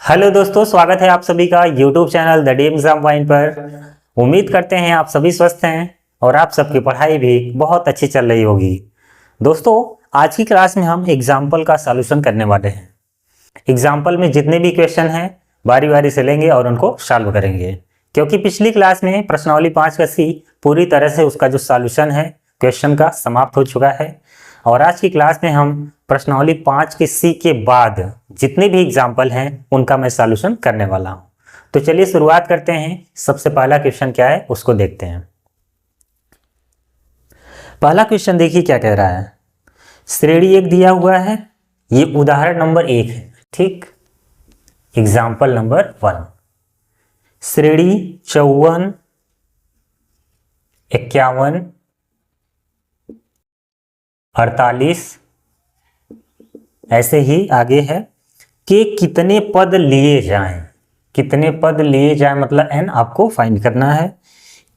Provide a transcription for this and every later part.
Hello दोस्तों, स्वागत है आप सभी का YouTube channel the D exam point पर। उम्मीद करते हैं आप सभी स्वस्थ हैं और आप सबकी पढ़ाई भी बहुत अच्छी चल रही होगी। दोस्तों, आज की क्लास में हम एग्जाम्पल का सॉल्यूशन करने वाले हैं। एग्जाम्पल में जितने भी क्वेश्चन हैं बारी बारी से लेंगे और उनको सॉल्व करेंगे, क्योंकि पिछली क्लास में प्रश्नावली 5 का सी पूरी तरह से उसका जो सॉल्यूशन है क्वेश्चन का समाप्त हो चुका है। और आज की क्लास में हम प्रश्नावली 5 के सी के बाद जितने भी एग्जाम्पल हैं उनका मैं सॉल्यूशन करने वाला हूं। तो चलिए शुरुआत करते हैं। सबसे पहला क्वेश्चन क्या है उसको देखते हैं। पहला क्वेश्चन देखिए क्या कह रहा है। श्रेणी 1 दिया हुआ है, ये उदाहरण नंबर 1 है, ठीक। एग्जाम्पल नंबर 1, श्रेणी 54, 51, 48 ऐसे ही आगे है कि कितने पद लिए जाएं। कितने पद लिए जाएं मतलब n आपको फाइंड करना है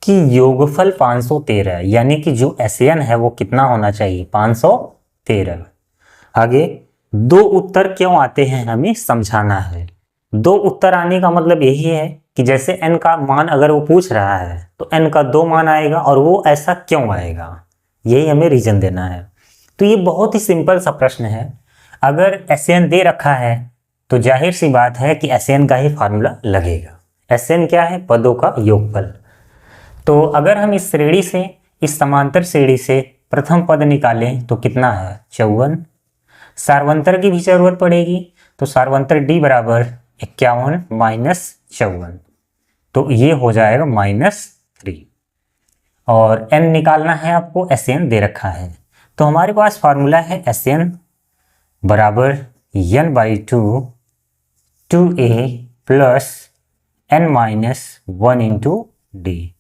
कि योगफल 513, यानी कि जो SN है वो कितना होना चाहिए, 513। आगे दो उत्तर क्यों आते हैं हमें समझाना है। दो उत्तर आने का मतलब यही है कि जैसे n का मान अगर वो पूछ रहा है तो n का 2 मान आएगा और वो ऐसा क्यों आएगा, यही हमें रीजन देना है। तो ये बहुत ही सिंपल सा प्रश्न है। अगर SN दे रखा है तो जाहिर सी बात है कि SN का ही फार्मूला लगेगा। SN क्या है, पदों का योगफल। तो अगर हम इस श्रेणी से, इस समांतर श्रेणी से प्रथम पद निकालें तो कितना है, 54। सार्वंतर की भी जरूरत पड़ेगी, तो सार्वंतर D बराबर 51 माइनस 54, तो ये हो जाएगा -3। और n निकालना है आपको, SN दे रखा है, तो हमारे पास फार्मूला है SN बराबर n/2 2a plus n minus 1 into D.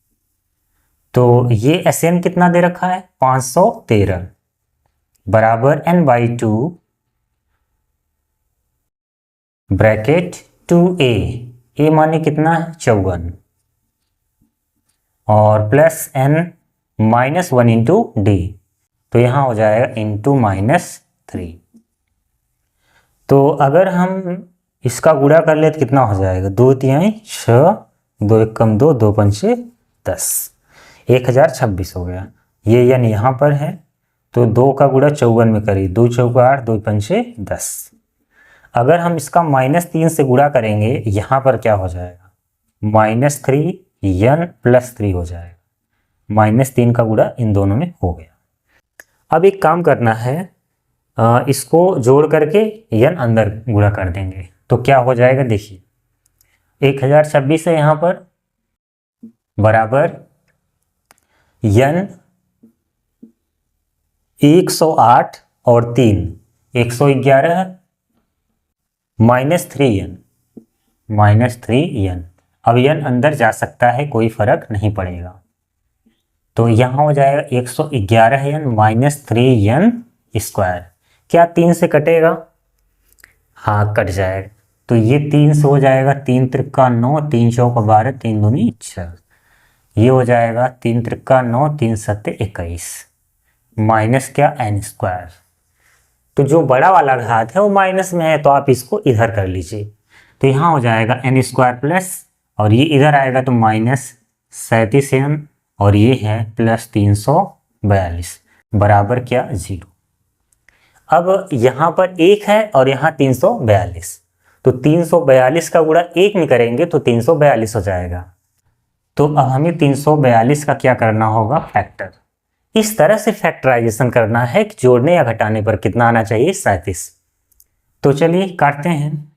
तो ये SN कितना दे रखा है, 513 बराबर n/2 ब्रैकेट 2a, a माने कितना है 54, और plus n minus 1 into D, तो यहां हो जाएगा इंटू -3। तो अगर हम इसका गुणा कर ले तो कितना हो जाएगा, 2 तिहाई 6, 2 एकम 2, 2 पंचे 10, 1026 हो गया। ये यानी यहाँ पर है तो 2 का गुणा 54 में करिए, 2 चौका 8, 2 पंचे 10। अगर हम इसका -3 से गुणा करेंगे यहाँ पर क्या हो जाएगा, -3 n + 3 हो जाएगा। -3 का गुणा इन दोनों में हो गया। अब एक काम करना है, इसको जोड़ करके n अंदर गुणा कर देंगे तो क्या हो जाएगा, देखिए 1026 है यहाँ पर बराबर n 108 और 3 111 -3n। अब n अंदर जा सकता है, कोई फर्क नहीं पड़ेगा, तो यहाँ हो जाएगा 111n माइनस 3n स्क्वायर। क्या 3 से कटेगा, हाँ कट जाएगा, तो ये 3 से हो जाएगा, 3 त्रिका 9, 3 चौका 12, 3 दूनी 6, ये हो जाएगा 3 त्रिका 9, 3 सत्ते 21 माइनस क्या n स्क्वायर। तो जो बड़ा वाला घात है वो माइनस में है तो आप इसको इधर कर लीजिए, तो यहाँ हो जाएगा n स्क्वायर प्लस, और ये इधर आएगा तो -37n, और ये है प्लस 342 बराबर क्या 0। अब यहाँ पर 1 है और यहाँ 342, तो 342 का गुणा 1 में करेंगे तो 342 हो जाएगा। तो अब हमें 342 का क्या करना होगा, फैक्टर। इस तरह से फैक्टराइजेशन करना है कि जोड़ने या घटाने पर कितना आना चाहिए, 37। तो चलिए काटते हैं,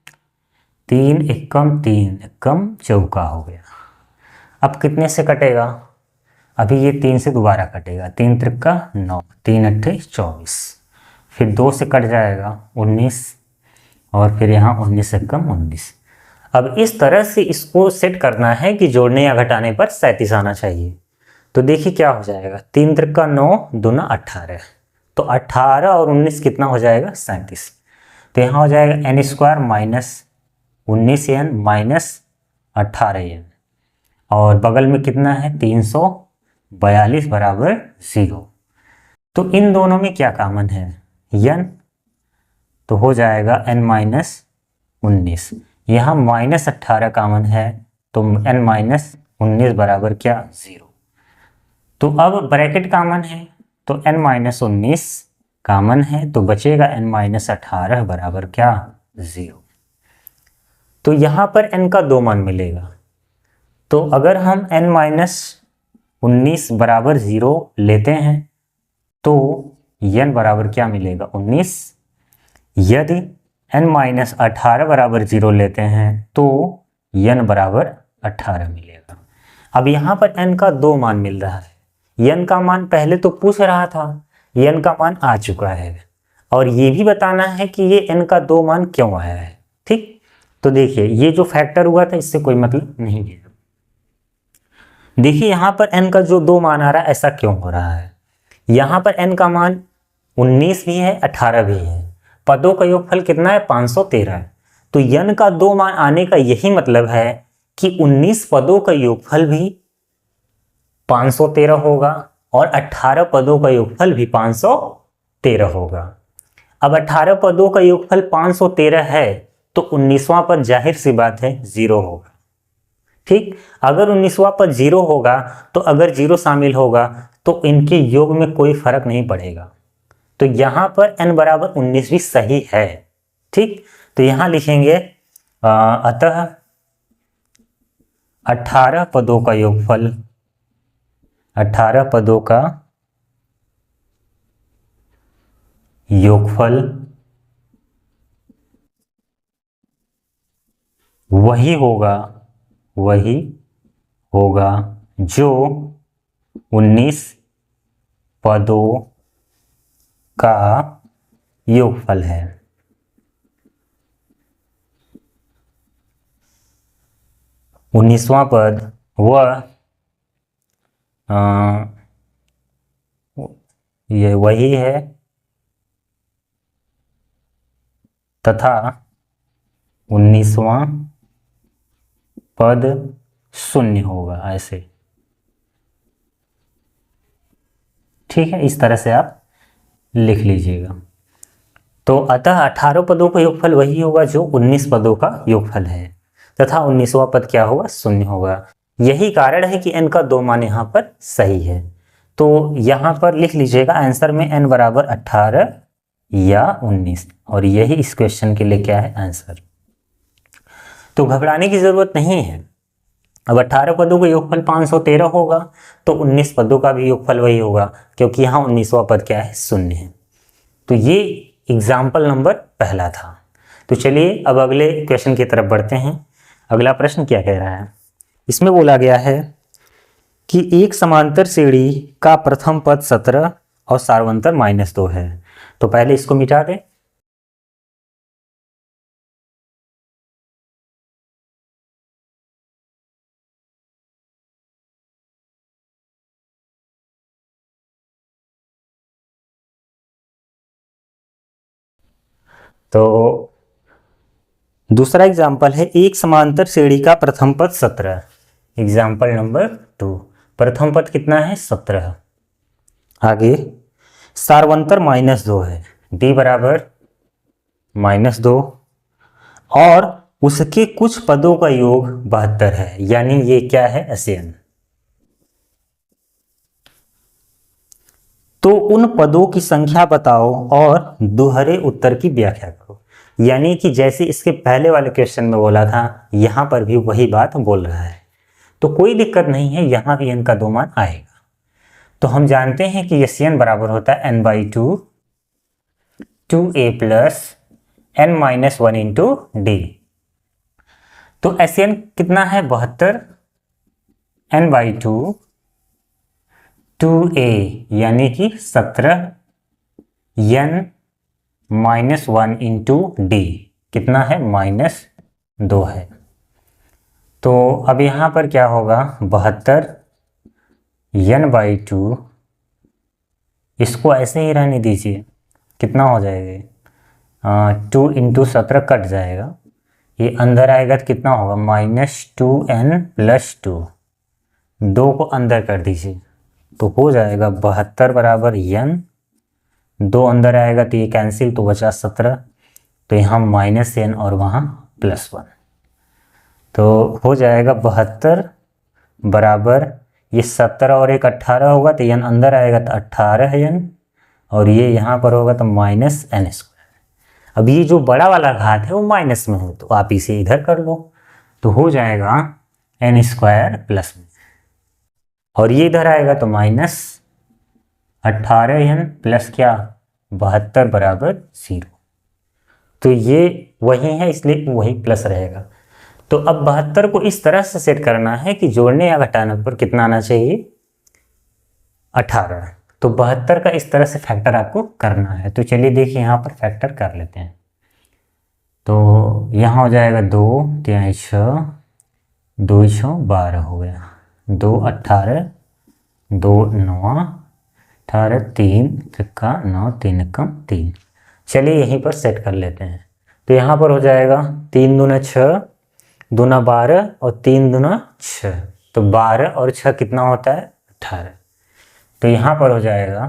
3 एकम 3 एकम चौका हो गया। अब कितने से कटेगा, अभी ये 3 से दोबारा कटेगा, 3 त्रिका 9, 3 अट्ठे 24, फिर 2 से कट जाएगा 19, और फिर यहाँ 19 एकम 19। अब इस तरह से इसको सेट करना है कि जोड़ने या घटाने पर 37 आना चाहिए। तो देखिए क्या हो जाएगा, 3 त्रिका 9 दूना 18, तो 18 और 19 कितना हो जाएगा, 37। तो यहाँ हो जाएगा n square minus 19n minus 18n, और बगल में कितना है 342 बराबर 0। तो इन दोनों में क्या कॉमन है, n, तो हो जाएगा n माइनस 19। यहाँ -18 कॉमन है तो n-19 बराबर क्या 0। तो अब ब्रैकेट कॉमन है तो n-19 कॉमन है तो बचेगा n-18 बराबर क्या 0। तो यहाँ पर n का 2 मान मिलेगा। तो अगर हम n-19 बराबर 0 लेते हैं तो n बराबर क्या मिलेगा 19। यदि n-18 बराबर 0 लेते हैं तो n बराबर 18 मिलेगा। अब यहाँ पर n का 2 मान मिल रहा है। n का मान पहले तो पूछ रहा था, n का मान आ चुका है और ये भी बताना है कि ये n का 2 मान क्यों आया है। ठीक, तो देखिए ये जो फैक्टर हुआ था इससे कोई मतलब नहीं है। देखिए यहाँ पर n का जो 2 मान आ रहा है ऐसा क्यों हो रहा है। यहाँ पर n का मान 19 भी है 18 भी है, पदों का योगफल कितना है 513। तो n का 2 मान आने का यही मतलब है कि 19 पदों का योगफल भी 513 होगा और 18 पदों का योगफल भी 513 होगा। अब 18 पदों का योगफल 513 है तो 19वां पद जाहिर सी बात है 0 होगा। ठीक, अगर 19वां पद 0 होगा तो अगर 0 शामिल होगा तो इनके योग में कोई फर्क नहीं पड़ेगा। तो यहाँ पर n बराबर 19 भी सही है। ठीक, तो यहाँ लिखेंगे अतः 18 पदों का योगफल 18 पदों का योगफल वही होगा जो 19 पदों का योगफल है। उन्नीसवां पद ये वही है तथा 19वां पद शून्य होगा, ऐसे। ठीक है, इस तरह से आप लिख लीजिएगा। तो अतः 18 पदों का योगफल वही होगा जो 19 पदों का योगफल है तथा 19वां पद क्या होगा शून्य होगा। यही कारण है कि n का 2 मान यहाँ पर सही है। तो यहाँ पर लिख लीजिएगा आंसर में n बराबर 18 या 19 और यही इस क्वेश्चन के लिए क्या है आंसर। तो घबराने की जरूरत नहीं है। अब 18 पदों का योगफल 513 होगा तो 19 पदों का भी योगफल वही होगा क्योंकि यहाँ 19वां पद क्या है शून्य है। तो ये एग्जाम्पल नंबर पहला था। तो चलिए अब अगले क्वेश्चन की तरफ बढ़ते हैं। अगला प्रश्न क्या कह रहा है, इसमें बोला गया है कि एक समांतर श्रेणी का प्रथम पद 17 और सार्वंतर -2 है। तो पहले इसको मिटा दें। तो दूसरा एग्जाम्पल है एक समांतर श्रेणी का प्रथम पद 17। एग्जाम्पल नंबर 2, प्रथम पद कितना है 17। आगे सार्वंतर -2 है, d बराबर -2 और उसके कुछ पदों का योग 72 है, यानी ये क्या है SN। तो उन पदों की संख्या बताओ और दोहरे उत्तर की व्याख्या करो। यानी कि जैसे इसके पहले वाले क्वेश्चन में बोला था यहाँ पर भी वही बात बोल रहा है। तो कोई दिक्कत नहीं है, यहाँ भी n का 2 मान आएगा। तो हम जानते हैं कि SN बराबर होता है n/2 2a plus n-1 into d। तो SN कितना है 72, n/2 2a यानी कि 17 n-1 इंटू d कितना है -2 है। तो अब यहाँ पर क्या होगा 72 n/2, इसको ऐसे ही रहने दीजिए, कितना हो जाएगा 2 इंटू 17 कट जाएगा, ये अंदर आएगा तो कितना होगा -2n + 2, 2 को अंदर कर दीजिए तो हो जाएगा 72 बराबर n, 2 अंदर आएगा तो ये कैंसिल तो बचा 17, तो यहाँ -n और वहाँ +1। तो हो जाएगा 72 बराबर, ये 17 और एक 18 होगा तो n अंदर आएगा तो 18n, और ये यहाँ पर होगा तो माइनस n स्क्वायर। अब ये जो बड़ा वाला घात है वो माइनस में हो तो आप इसे इधर कर लो, तो हो जाएगा n स्क्वायर प्लस में, और ये इधर आएगा तो माइनस 18n प्लस क्या 72 बराबर 0। तो ये वही है इसलिए वही प्लस रहेगा। तो अब 72 को इस तरह से सेट करना है कि जोड़ने या घटाने पर कितना आना चाहिए 18। तो 72 का इस तरह से फैक्टर आपको करना है। तो चलिए देखिए यहाँ पर फैक्टर कर लेते हैं। तो यहाँ हो जाएगा 2 3 6, 2 6 12 हो गया, 2 18, 2 9 18, 3 का 9, 3 कम 3। चलिए यहीं पर सेट कर लेते हैं। तो यहाँ पर हो जाएगा 3 दूना 6, दूना 12 और 3 दूना 6, तो 12 और 6 कितना होता है 18। तो यहाँ पर हो जाएगा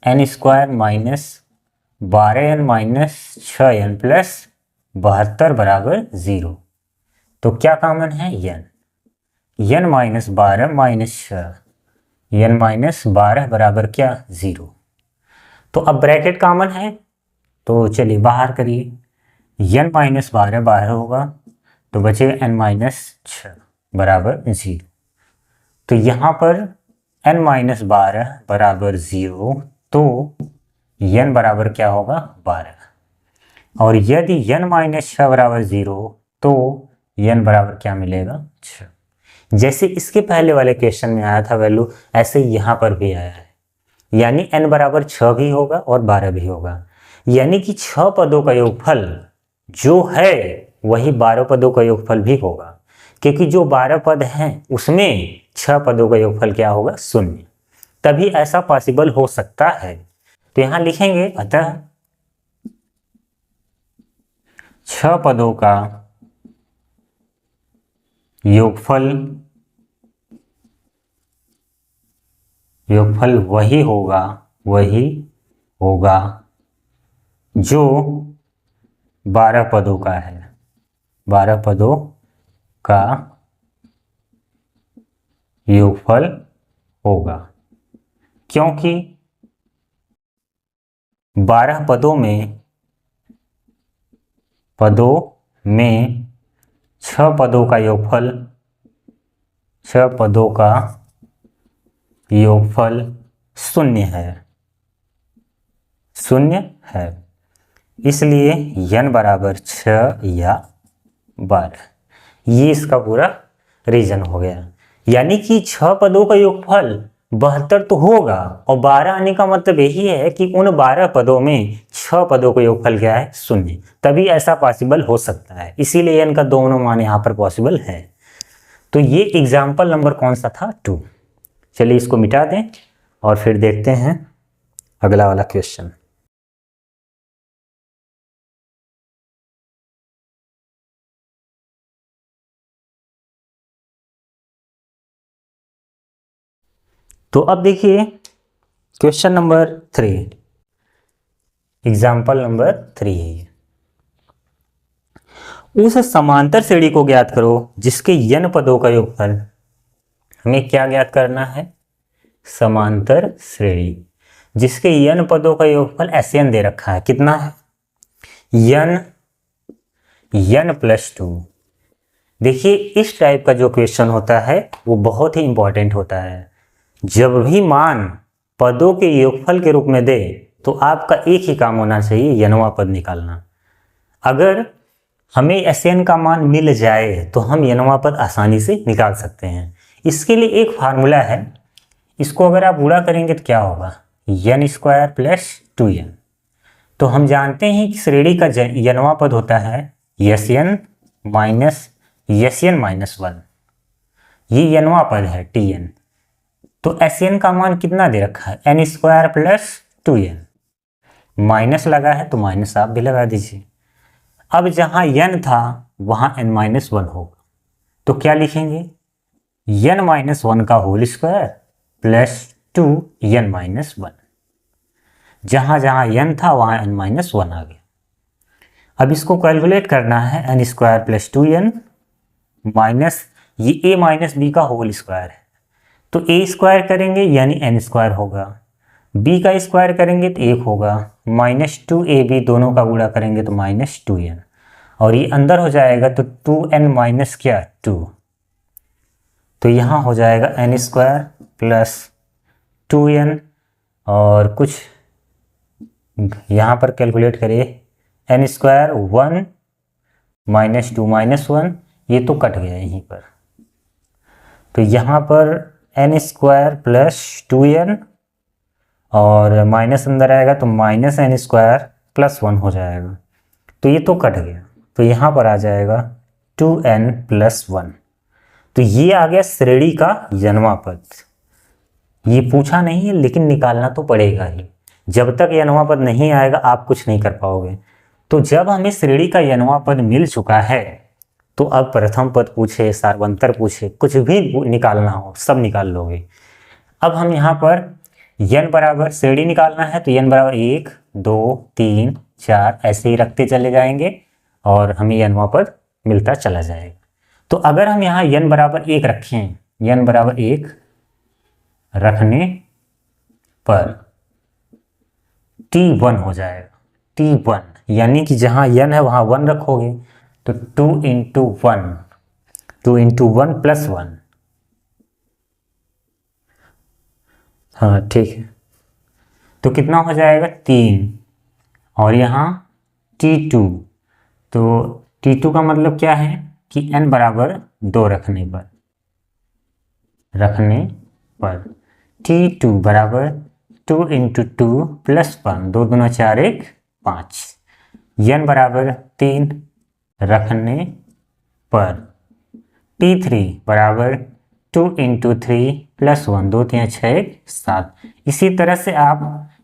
n square minus 12n minus 6n plus 72 बराबर 0। तो क्या कॉमन है n minus 12 minus 6, n minus 12 बराबर क्या 0। तो अब ब्रैकेट कॉमन है तो चलिए बाहर करिए, n माइनस 12 बाहर होगा तो बचेगा n माइनस 6 बराबर 0। तो यहाँ पर n माइनस 12 बराबर 0, तो n बराबर क्या होगा 12, और यदि n माइनस 6 बराबर 0 तो n बराबर क्या मिलेगा 6। जैसे इसके पहले वाले क्वेश्चन में आया था वैल्यू, ऐसे यहाँ पर भी आया है, यानी n बराबर 6 भी होगा और 12 भी होगा, यानी कि 6 पदों का योगफल जो है वही 12 पदों का योगफल भी होगा, क्योंकि जो 12 पद हैं उसमें 6 पदों का योगफल क्या होगा 0, तभी ऐसा पॉसिबल हो सकता है। तो यहां लिखेंगे अतः 6 पदों का योगफल वही होगा जो 12 पदों का है, 12 पदों का योगफल होगा, क्योंकि 12 पदों में 6 पदों का योगफल 0 है, इसलिए n बराबर 6 या 12। ये इसका पूरा रीजन हो गया, यानी कि 6 पदों का योगफल 72 तो होगा, और 12 आने का मतलब यही है कि उन 12 पदों में 6 पदों का योगफल क्या है 0, तभी ऐसा पॉसिबल हो सकता है, इसीलिए इनका दोनों मान यहाँ पर पॉसिबल है। तो ये एग्जाम्पल नंबर कौन सा था 2। चलिए इसको मिटा दें और फिर देखते हैं अगला वाला क्वेश्चन। तो अब देखिए क्वेश्चन नंबर 3, एग्जाम्पल नंबर 3 है। उस समांतर श्रेणी को ज्ञात करो जिसके n पदों का योगफल, हमें क्या ज्ञात करना है समांतर श्रेणी जिसके n पदों का योगफल SN दे रखा है, कितना है n प्लस 2। देखिए इस टाइप का जो क्वेश्चन होता है वो बहुत ही इंपॉर्टेंट होता है। जब भी मान पदों के योगफल के रूप में दे तो आपका एक ही काम होना चाहिए nवां पद निकालना। अगर हमें SN का मान मिल जाए तो हम nवां पद आसानी से निकाल सकते हैं। इसके लिए एक फार्मूला है, इसको अगर आप गुणा करेंगे तो क्या होगा n स्क्वायर प्लस 2n। तो हम जानते हैं कि श्रेणी का nवां पद होता है Sn माइनस 1, ये nवां पद है Tn। तो Sn का मान कितना दे रखा है n square plus 2n, minus लगा है तो माइनस आप भी लगा दीजिए। अब जहां n था वहां n-1 होगा, तो क्या लिखेंगे n-1 का होल स्क्वायर प्लस 2n-1। जहां जहां n था वहां n-1 आ गया। अब इसको कैलकुलेट करना है n square plus 2n minus ये a माइनस बी का होल स्क्वायर है, तो a स्क्वायर करेंगे यानी n स्क्वायर होगा, b का स्क्वायर करेंगे तो 1 होगा, -2ab दोनों का गुणा करेंगे तो -2n, और ये अंदर हो जाएगा तो 2n माइनस क्या 2, तो यहाँ हो जाएगा n स्क्वायर प्लस 2n, और कुछ यहाँ पर कैलकुलेट करिए, n स्क्वायर 1 -2 -1, ये तो कट गया यहीं पर, तो यहाँ पर n स्क्वायर प्लस 2n और माइनस अंदर आएगा तो -n स्क्वायर प्लस 1 हो जाएगा, तो ये तो कट गया, तो यहाँ पर आ जाएगा 2n प्लस 1। तो ये आ गया श्रेणी का यनवा पद। ये पूछा नहीं है लेकिन निकालना तो पड़ेगा ही, जब तक यनवा पद नहीं आएगा आप कुछ नहीं कर पाओगे। तो जब हमें श्रेणी का यनवा पद मिल चुका है तो अब प्रथम पद पूछे, सार्वंतर पूछे, कुछ भी निकालना हो सब निकाल लोगे। अब हम यहाँ पर n बराबर श्रेणी निकालना है तो n बराबर 1 2 3 4 ऐसे ही रखते चले जाएंगे और हमें यनवा पद मिलता चला जाएगा। तो अगर हम यहाँ n बराबर 1 रखें, n बराबर 1 रखने पर t1 हो जाएगा, t1 यानी कि जहाँ n है वहाँ 1 रखोगे तो 2 इंटू 1 प्लस 1, हाँ ठीक है, तो कितना हो जाएगा 3, और यहाँ t2, तो t2 का मतलब क्या है कि n बराबर 2 रखने पर t2 बराबर 2 इंटू 2 प्लस 1, 2 दूना 4 1 5, n बराबर 3 रखने पर t3 बराबर 2 इंटू 3 प्लस 1, 2 3 6 1 7। इसी तरह से आप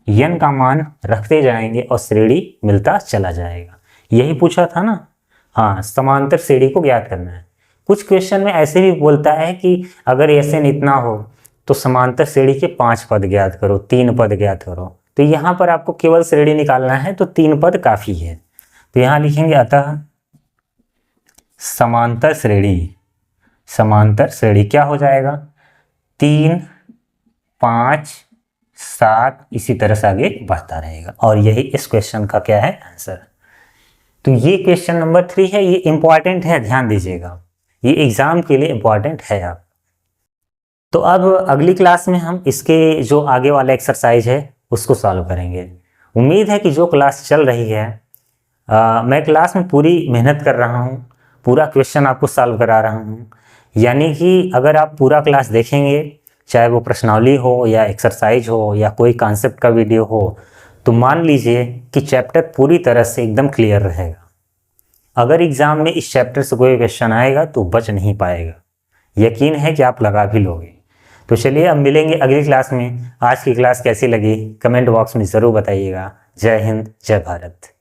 n का मान रखते जाएंगे और श्रेणी मिलता चला जाएगा। यही पूछा था ना, हाँ, समांतर श्रेणी को ज्ञात करना है। कुछ क्वेश्चन में ऐसे भी बोलता है कि अगर SN इतना हो तो समांतर श्रेणी के 5 पद ज्ञात करो, 3 पद ज्ञात करो। तो यहाँ पर आपको केवल श्रेणी निकालना है तो 3 पद काफ़ी है। तो यहाँ लिखेंगे अतः समांतर श्रेणी क्या हो जाएगा 3 5 7, इसी तरह से आगे बढ़ता रहेगा, और यही इस क्वेश्चन का क्या है आंसर। तो ये क्वेश्चन नंबर 3 है, ये इंपॉर्टेंट है, ध्यान दीजिएगा, ये एग्जाम के लिए इंपॉर्टेंट है आप। तो अब अगली क्लास में हम इसके जो आगे वाला एक्सरसाइज है उसको सॉल्व करेंगे। उम्मीद है कि जो क्लास चल रही है मैं क्लास में पूरी मेहनत कर रहा हूँ, पूरा क्वेश्चन आपको सॉल्व करा रहा हूँ। यानी कि अगर आप पूरा क्लास देखेंगे, चाहे वो प्रश्नावली हो या एक्सरसाइज हो या कोई कॉन्सेप्ट का वीडियो हो, तो मान लीजिए कि चैप्टर पूरी तरह से एकदम क्लियर रहेगा। अगर एग्ज़ाम में इस चैप्टर से कोई क्वेश्चन आएगा तो बच नहीं पाएगा, यकीन है कि आप लगा भी लोगे। तो चलिए अब मिलेंगे अगली क्लास में। आज की क्लास कैसी लगी कमेंट बॉक्स में ज़रूर बताइएगा। जय हिंद, जय भारत।